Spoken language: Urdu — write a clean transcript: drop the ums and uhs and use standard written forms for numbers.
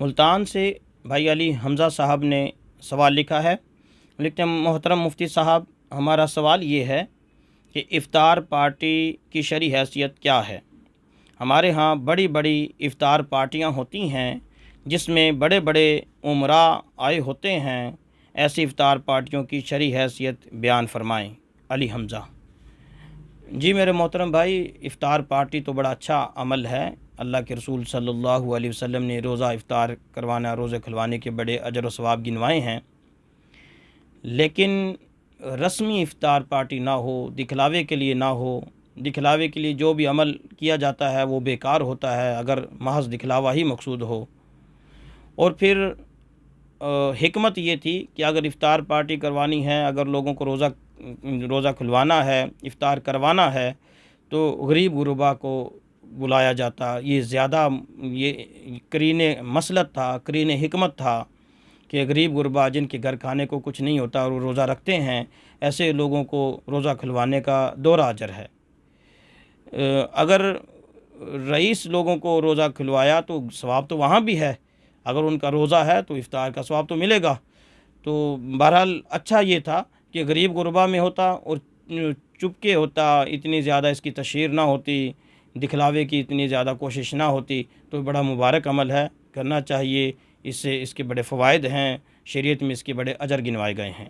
ملتان سے بھائی علی حمزہ صاحب نے سوال لکھا ہے، لکھتے ہیں محترم مفتی صاحب، ہمارا سوال یہ ہے کہ افطار پارٹی کی شرعی حیثیت کیا ہے؟ ہمارے ہاں بڑی بڑی افطار پارٹیاں ہوتی ہیں جس میں بڑے بڑے عمراء آئے ہوتے ہیں، ایسی افطار پارٹیوں کی شرعی حیثیت بیان فرمائیں۔ علی حمزہ: جی میرے محترم بھائی، افطار پارٹی تو بڑا اچھا عمل ہے۔ اللہ کے رسول صلی اللہ علیہ وسلم نے روزہ افطار کروانا، روزے کھلوانے کے بڑے اجر و ثواب گنوائے ہیں، لیکن رسمی افطار پارٹی نہ ہو، دکھلاوے کے لیے نہ ہو۔ دکھلاوے کے لیے جو بھی عمل کیا جاتا ہے وہ بیکار ہوتا ہے اگر محض دکھلاوا ہی مقصود ہو۔ اور پھر حکمت یہ تھی کہ اگر افطار پارٹی کروانی ہے، اگر لوگوں کو روزہ کھلوانا ہے، افطار کروانا ہے، تو غریب غربا کو بلایا جاتا۔ یہ زیادہ قرین مصلحت تھا، قرین حکمت تھا کہ غریب غربا جن کے گھر کھانے کو کچھ نہیں ہوتا اور وہ روزہ رکھتے ہیں، ایسے لوگوں کو روزہ کھلوانے کا دوہرا اجر ہے۔ اگر رئیس لوگوں کو روزہ کھلوایا تو ثواب تو وہاں بھی ہے، اگر ان کا روزہ ہے تو افطار کا ثواب تو ملے گا۔ تو بہرحال اچھا یہ تھا کہ غریب غربا میں ہوتا اور چپکے ہوتا، اتنی زیادہ اس کی تشہیر نہ ہوتی، دکھلاوے کی اتنی زیادہ کوشش نہ ہوتی، تو بڑا مبارک عمل ہے، کرنا چاہیے۔ اس سے اس کے بڑے فوائد ہیں، شریعت میں اس کے بڑے اجر گنوائے گئے ہیں۔